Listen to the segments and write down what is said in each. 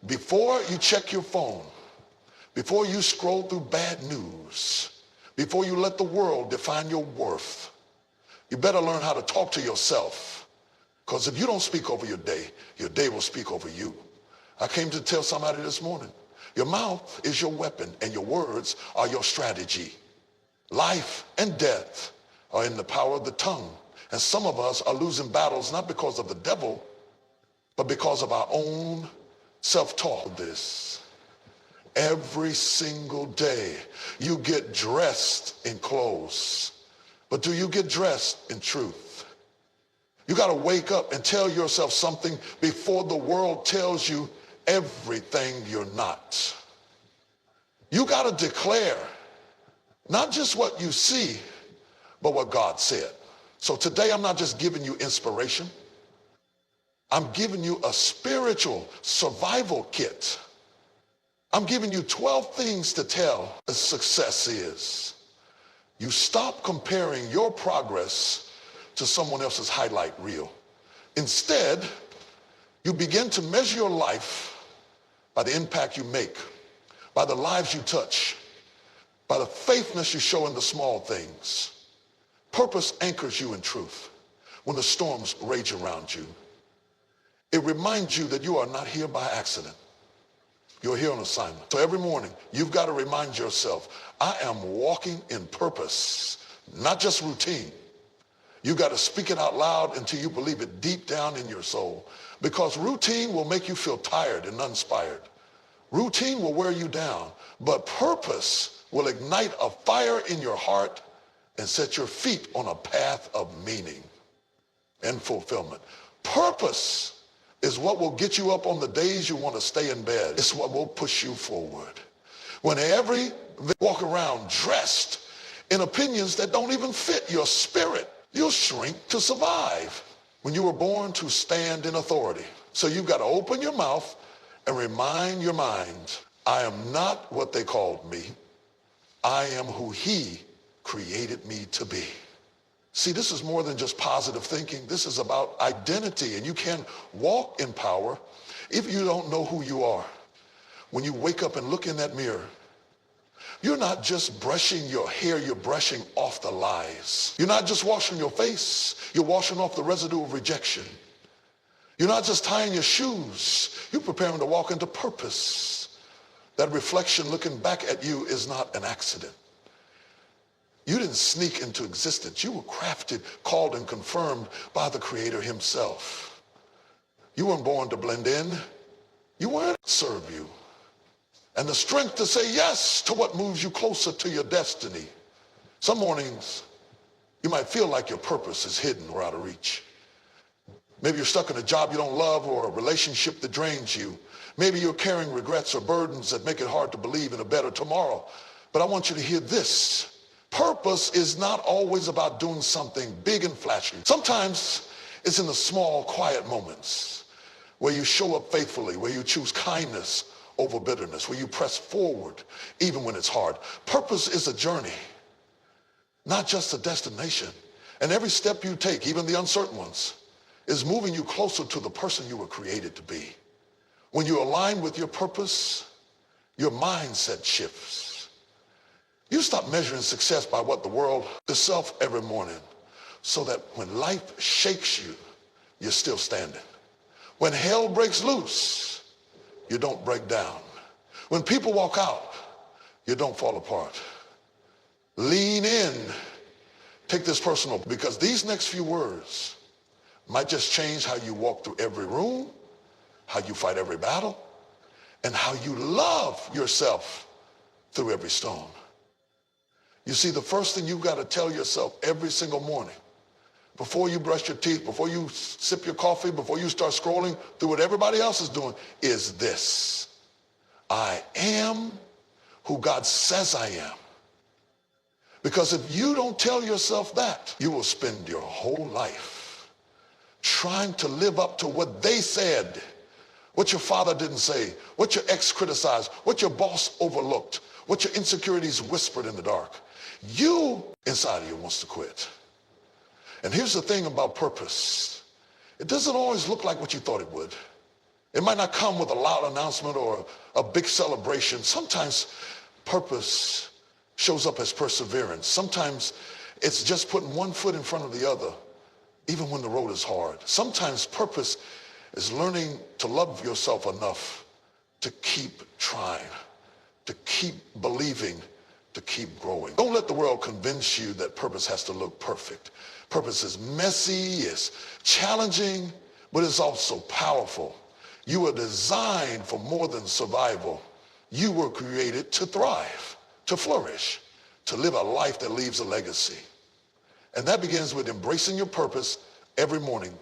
Before you check your phone, before you scroll through bad news, before you let the world define your worth, you better learn how to talk to yourself. Because if you don't speak over your day will speak over you. I came to tell somebody this morning, your mouth is your weapon and your words are your strategy. Life and death are in the power of the tongue. And some of us are losing battles not because of the devil, but because of our own self-talk. This. Every single day you get dressed in clothes, but do you get dressed in truth? You got to wake up and tell yourself something before the world tells you everything you're not. You got to declare not just what you see, but what God said. So today I'm not just giving you inspiration. I'm giving you a spiritual survival kit. I'm giving you 12 things to tell what success is. You stop comparing your progress to someone else's highlight reel. Instead, you begin to measure your life by the impact you make, by the lives you touch, by the faithfulness you show in the small things. Purpose anchors you in truth when the storms rage around you. It reminds you that you are not here by accident. You're here on assignment. So every morning, you've got to remind yourself, I am walking in purpose, not just routine. You got to speak it out loud until you believe it deep down in your soul. Because routine will make you feel tired and uninspired. Routine will wear you down, but purpose will ignite a fire in your heart and set your feet on a path of meaning and fulfillment. Purpose is what will get you up on the days you want to stay in bed. It's what will push you forward. When walk around dressed in opinions that don't even fit your spirit, you'll shrink to survive. When you were born to stand in authority. So you've got to open your mouth and remind your mind, I am not what they called me. I am who he created me to be. See, this is more than just positive thinking. This is about identity, and you can't walk in power if you don't know who you are. When you wake up and look in that mirror, you're not just brushing your hair, you're brushing off the lies. You're not just washing your face, you're washing off the residue of rejection. You're not just tying your shoes, you're preparing to walk into purpose. That reflection looking back at you is not an accident. You didn't sneak into existence. You were crafted, called, and confirmed by the Creator himself. You weren't born to blend in. You weren't to serve you. And the strength to say yes to what moves you closer to your destiny. Some mornings, you might feel like your purpose is hidden or out of reach. Maybe you're stuck in a job you don't love or a relationship that drains you. Maybe you're carrying regrets or burdens that make it hard to believe in a better tomorrow. But I want you to hear this. Purpose is not always about doing something big and flashy. Sometimes it's in the small, quiet moments where you show up faithfully, where you choose kindness over bitterness, where you press forward even when it's hard. Purpose is a journey, not just a destination. And every step you take, even the uncertain ones, is moving you closer to the person you were created to be. When you align with your purpose, your mindset shifts. You stop measuring success by what the world yourself every morning, so that when life shakes you, you're still standing. When hell breaks loose, you don't break down. When people walk out, you don't fall apart. Lean in. Take this personal, because these next few words might just change how you walk through every room, how you fight every battle, and how you love yourself through every storm. You see, the first thing you've got to tell yourself every single morning, before you brush your teeth, before you sip your coffee, before you start scrolling through what everybody else is doing, is this: I am who God says I am. Because if you don't tell yourself that, you will spend your whole life trying to live up to what they said, what your father didn't say, what your ex criticized, what your boss overlooked, what your insecurities whispered in the dark. You, inside of you, wants to quit. And here's the thing about purpose. It doesn't always look like what you thought it would. It might not come with a loud announcement or a big celebration. Sometimes purpose shows up as perseverance. Sometimes it's just putting one foot in front of the other, even when the road is hard. Sometimes purpose is learning to love yourself enough to keep trying, to keep believing, to keep growing. Don't let the world convince you that purpose has to look perfect. Purpose is messy, it's challenging, but it's also powerful. You were designed for more than survival. You were created to thrive, to flourish, to live a life that leaves a legacy. And that begins with embracing your purpose every morning.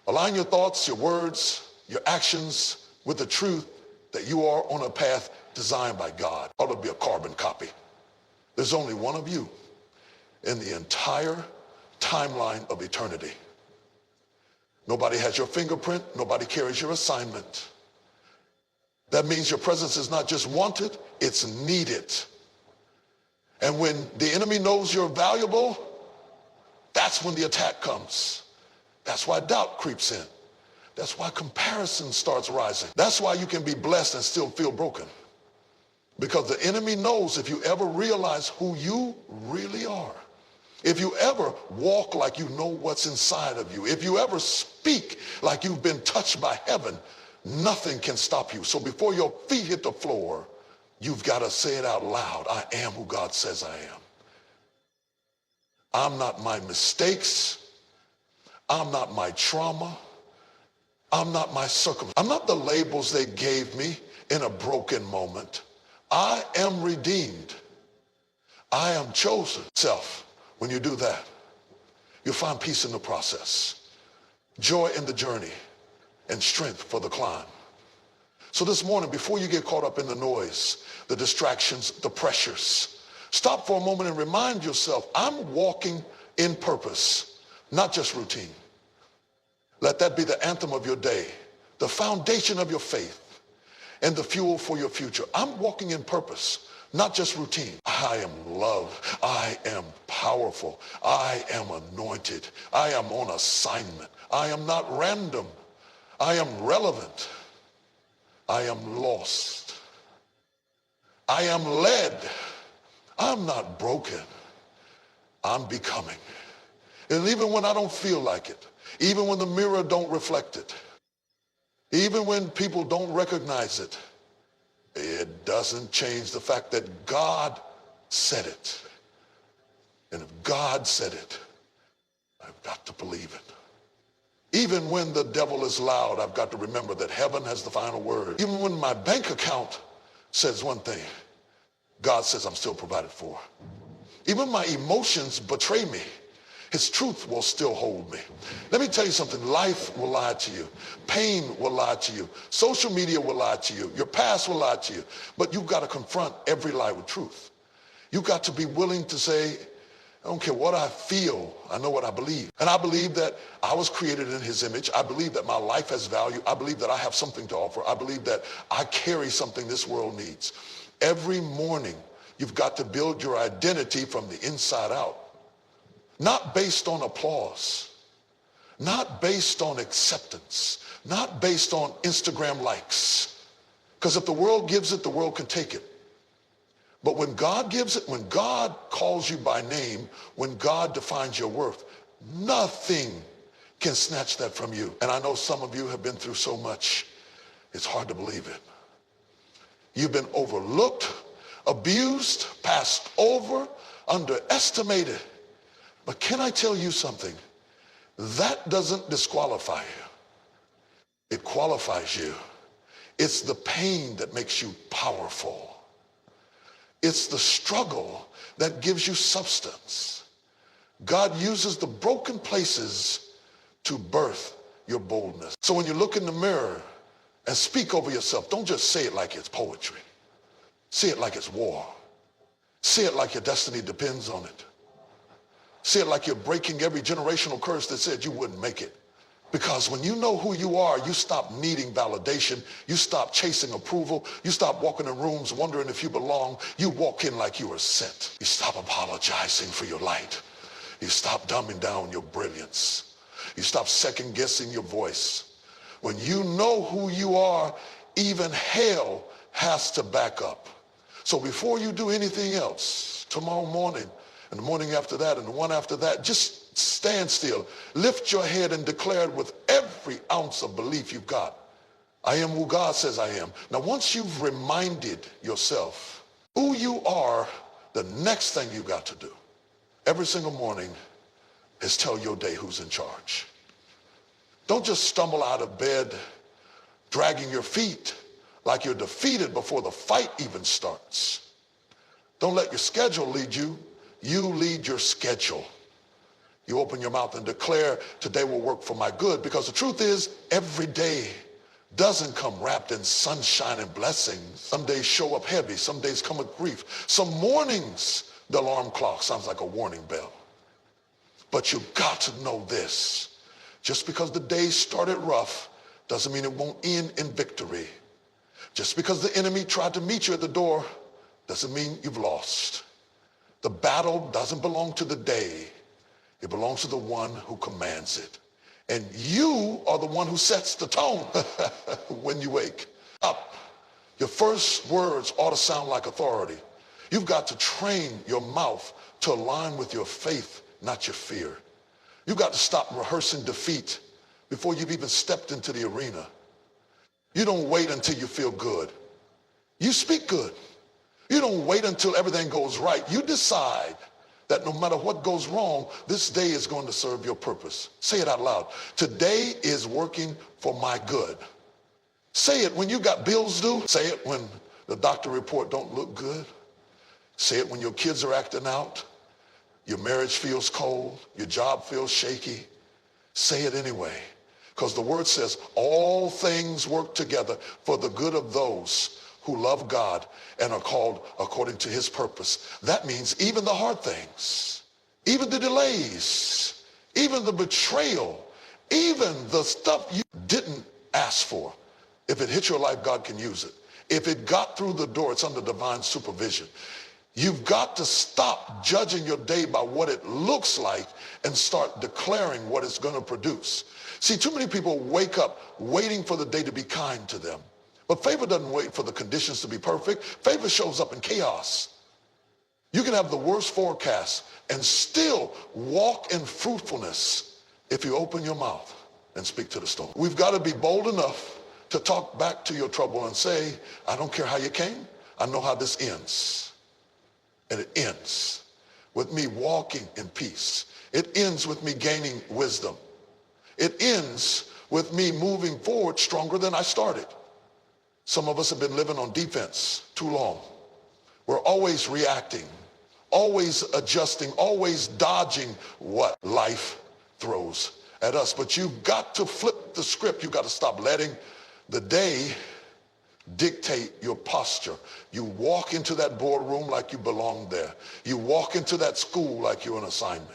Align your thoughts, your words, your actions with the truth that you are on a path designed by God. Ought to be a carbon copy. There's only one of you in the entire timeline of eternity. Nobody has your fingerprint. Nobody carries your assignment. That means your presence is not just wanted, it's needed. And when the enemy knows you're valuable, that's when the attack comes. That's why doubt creeps in. That's why comparison starts rising. That's why you can be blessed and still feel broken. Because the enemy knows if you ever realize who you really are, if you ever walk like you know what's inside of you, if you ever speak like you've been touched by heaven, nothing can stop you. So before your feet hit the floor, you've got to say it out loud. I am who God says I am. I'm not my mistakes. I'm not my trauma. I'm not my circumstance. I'm not the labels they gave me in a broken moment. I am redeemed. I am chosen. Self. When you do that, you'll find peace in the process, joy in the journey, and strength for the climb. So this morning, before you get caught up in the noise, the distractions, the pressures, stop for a moment and remind yourself, I'm walking in purpose, not just routine. Let that be the anthem of your day, the foundation of your faith, and the fuel for your future. I'm walking in purpose, not just routine. I am loved. I am powerful. I am anointed. I am on assignment. I am not random. I am relevant. I am lost. I am led. I'm not broken. I'm becoming. And even when I don't feel like it, even when the mirror don't reflect it, even when people don't recognize it, it doesn't change the fact that God said it. And if God said it, I've got to believe it. Even when the devil is loud, I've got to remember that heaven has the final word. Even when my bank account says one thing, God says I'm still provided for. Even my emotions betray me, his truth will still hold me. Let me tell you something. Life will lie to you. Pain will lie to you. Social media will lie to you. Your past will lie to you. But you've got to confront every lie with truth. You've got to be willing to say, I don't care what I feel, I know what I believe. And I believe that I was created in his image. I believe that my life has value. I believe that I have something to offer. I believe that I carry something this world needs. Every morning, you've got to build your identity from the inside out. Not based on applause, not based on acceptance, not based on Instagram likes. Because if the world gives it, the world can take it. But when God gives it, when God calls you by name, when God defines your worth, nothing can snatch that from you. And I know some of you have been through so much, it's hard to believe it. You've been overlooked, abused, passed over, underestimated. But can I tell you something? That doesn't disqualify you. It qualifies you. It's the pain that makes you powerful. It's the struggle that gives you substance. God uses the broken places to birth your boldness. So when you look in the mirror and speak over yourself, don't just say it like it's poetry. Say it like it's war. Say it like your destiny depends on it. Say it like you're breaking every generational curse that said you wouldn't make it. Because when you know who you are, you stop needing validation. You stop chasing approval. You stop walking in rooms wondering if you belong. You walk in like you were sent. You stop apologizing for your light. You stop dumbing down your brilliance. You stop second guessing your voice. When you know who you are, even hell has to back up. So before you do anything else, tomorrow morning, and the morning after that, and the one after that, just stand still. Lift your head and declare it with every ounce of belief you've got. I am who God says I am. Now, once you've reminded yourself who you are, the next thing you got to do every single morning is tell your day who's in charge. Don't just stumble out of bed dragging your feet like you're defeated before the fight even starts. Don't let your schedule lead you. You lead your schedule. You open your mouth and declare, today will work for my good, because the truth is, every day doesn't come wrapped in sunshine and blessings. Some days show up heavy. Some days come with grief. Some mornings, the alarm clock sounds like a warning bell. But you got to know this. Just because the day started rough doesn't mean it won't end in victory. Just because the enemy tried to meet you at the door doesn't mean you've lost. The battle doesn't belong to the day. It belongs to the one who commands it. And you are the one who sets the tone when you wake up. Your first words ought to sound like authority. You've got to train your mouth to align with your faith, not your fear. You've got to stop rehearsing defeat before you've even stepped into the arena. You don't wait until you feel good. You speak good. You don't wait until everything goes right. You decide that no matter what goes wrong, this day is going to serve your purpose. Say it out loud. Today is working for my good. Say it when you got bills due. Say it when the doctor report don't look good. Say it when your kids are acting out. Your marriage feels cold. Your job feels shaky. Say it anyway. Because the word says all things work together for the good of those who love God and are called according to his purpose. That means even the hard things, even the delays, even the betrayal, even the stuff you didn't ask for. If it hit your life, God can use it. If it got through the door, it's under divine supervision. You've got to stop judging your day by what it looks like and start declaring what it's going to produce. See, too many people wake up waiting for the day to be kind to them. But favor doesn't wait for the conditions to be perfect. Favor shows up in chaos. You can have the worst forecast and still walk in fruitfulness if you open your mouth and speak to the storm. We've got to be bold enough to talk back to your trouble and say, I don't care how you came. I know how this ends. And it ends with me walking in peace. It ends with me gaining wisdom. It ends with me moving forward stronger than I started. Some of us have been living on defense too long. We're always reacting, always adjusting, always dodging what life throws at us. But you've got to flip the script. You've got to stop letting the day dictate your posture. You walk into that boardroom like you belong there. You walk into that school like you're an assignment.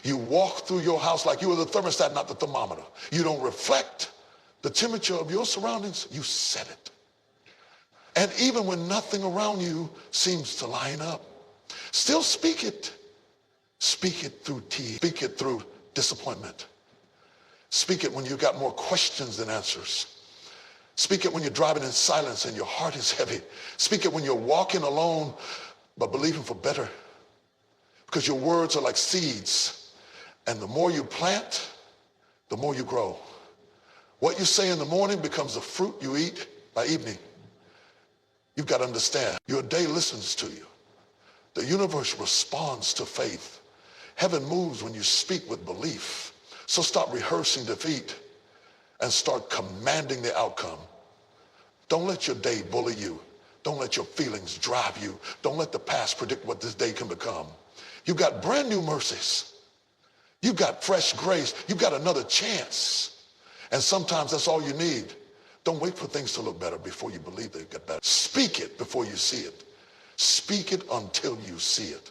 You walk through your house like you are the thermostat, not the thermometer. You don't reflect the temperature of your surroundings. You set it. And even when nothing around you seems to line up, still speak it. Speak it through tears. Speak it through disappointment. Speak it when you've got more questions than answers. Speak it when you're driving in silence and your heart is heavy. Speak it when you're walking alone but believing for better. Because your words are like seeds. And the more you plant, the more you grow. What you say in the morning becomes the fruit you eat by evening. You've got to understand, your day listens to you. The universe responds to faith. Heaven moves when you speak with belief. So stop rehearsing defeat and start commanding the outcome. Don't let your day bully you. Don't let your feelings drive you. Don't let the past predict what this day can become. You've got brand new mercies. You've got fresh grace. You've got another chance. And sometimes that's all you need. Don't wait for things to look better before you believe they get better. Speak it before you see it. Speak it until you see it.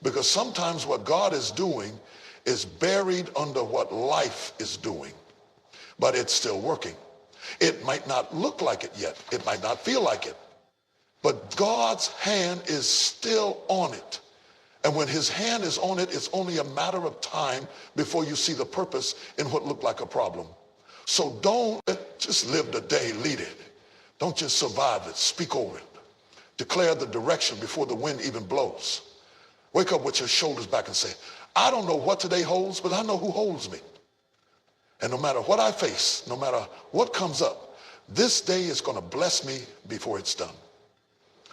Because sometimes what God is doing is buried under what life is doing. But it's still working. It might not look like it yet. It might not feel like it. But God's hand is still on it. And when his hand is on it, it's only a matter of time before you see the purpose in what looked like a problem. So don't just live the day, lead it. Don't just survive it, speak over it. Declare the direction before the wind even blows. Wake up with your shoulders back and say, I don't know what today holds, but I know who holds me. And no matter what I face, no matter what comes up, this day is going to bless me before it's done.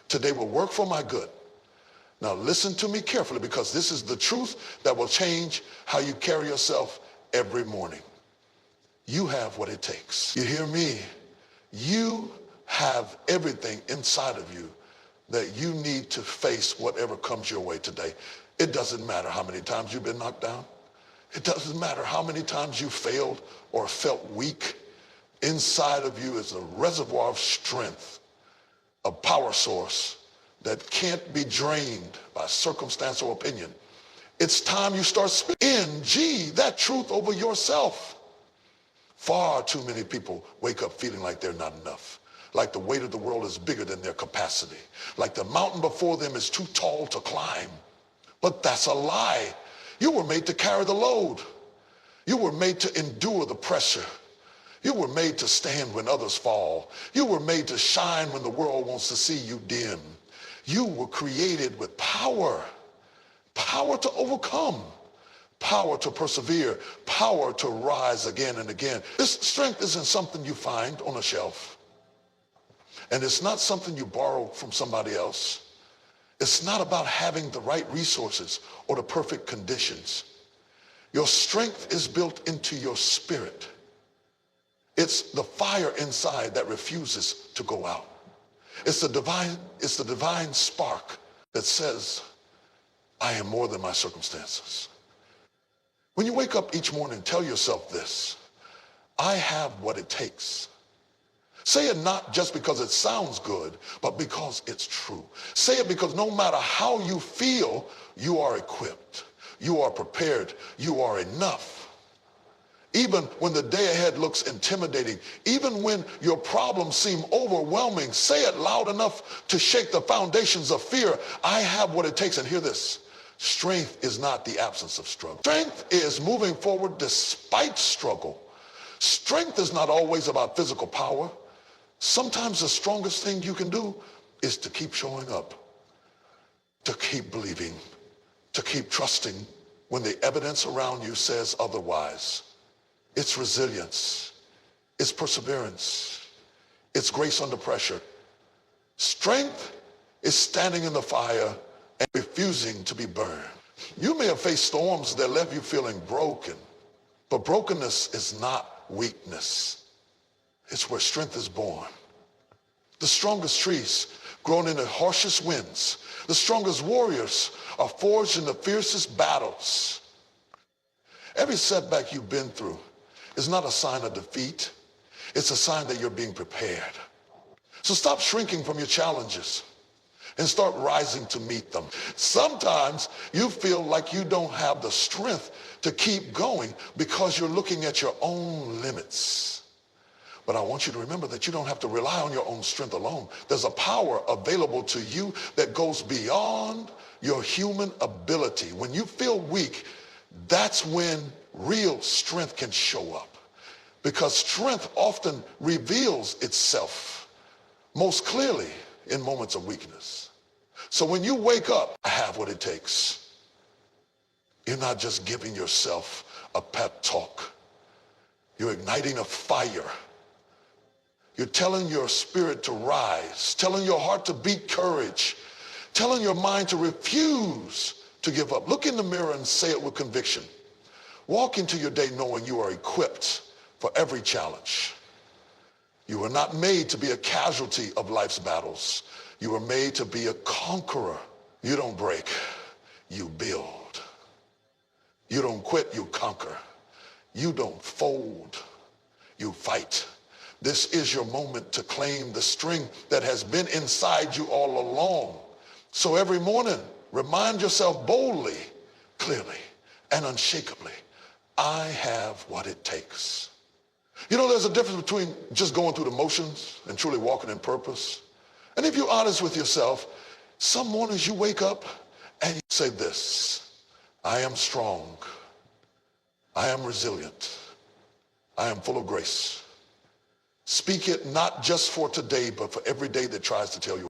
Today will work for my good. Now listen to me carefully, because this is the truth that will change how you carry yourself every morning. You have what it takes. You hear me? You have everything inside of you that you need to face whatever comes your way today. It doesn't matter how many times you've been knocked down. It doesn't matter how many times you failed or felt weak. Inside of you is a reservoir of strength, a power source that can't be drained by circumstance or opinion. It's time you start speaking that truth over yourself. Far too many people wake up feeling like they're not enough, like the weight of the world is bigger than their capacity, like the mountain before them is too tall to climb. But that's a lie. You were made to carry the load. You were made to endure the pressure. You were made to stand when others fall. You were made to shine when the world wants to see you dim. You were created with power, power to overcome, power to persevere, power to rise again and again. This strength isn't something you find on a shelf. And it's not something you borrow from somebody else. It's not about having the right resources or the perfect conditions. Your strength is built into your spirit. It's the fire inside that refuses to go out. It's the divine spark that says, I am more than my circumstances. When you wake up each morning, tell yourself this: I have what it takes. Say it not just because it sounds good, but because it's true. Say it because no matter how you feel, you are equipped, you are prepared, you are enough. Even when the day ahead looks intimidating, even when your problems seem overwhelming, say it loud enough to shake the foundations of fear. I have what it takes. And hear this: strength is not the absence of struggle. Strength is moving forward despite struggle. Strength is not always about physical power. Sometimes the strongest thing you can do is to keep showing up, to keep believing, to keep trusting when the evidence around you says otherwise. It's resilience, it's perseverance, it's grace under pressure. Strength is standing in the fire and refusing to be burned. You may have faced storms that left you feeling broken, but brokenness is not weakness. It's where strength is born. The strongest trees grown in the harshest winds. The strongest warriors are forged in the fiercest battles. Every setback you've been through is not a sign of defeat. It's a sign that you're being prepared. So stop shrinking from your challenges and start rising to meet them. Sometimes you feel like you don't have the strength to keep going because you're looking at your own limits. But I want you to remember that you don't have to rely on your own strength alone. There's a power available to you that goes beyond your human ability. When you feel weak, that's when real strength can show up. Because strength often reveals itself most clearly in moments of weakness. So when you wake up, I have what it takes. You're not just giving yourself a pep talk. You're igniting a fire. You're telling your spirit to rise, telling your heart to beat courage, telling your mind to refuse to give up. Look in the mirror and say it with conviction. Walk into your day knowing you are equipped for every challenge. You are not made to be a casualty of life's battles. You are made to be a conqueror. You don't break, you build. You don't quit, you conquer. You don't fold, you fight. This is your moment to claim the strength that has been inside you all along. So every morning, remind yourself boldly, clearly, and unshakably, I have what it takes. You know, there's a difference between just going through the motions and truly walking in purpose. And if you're honest with yourself, some mornings you wake up and you say this: I am strong. I am resilient. I am full of grace. Speak it not just for today, but for every day that tries to tell you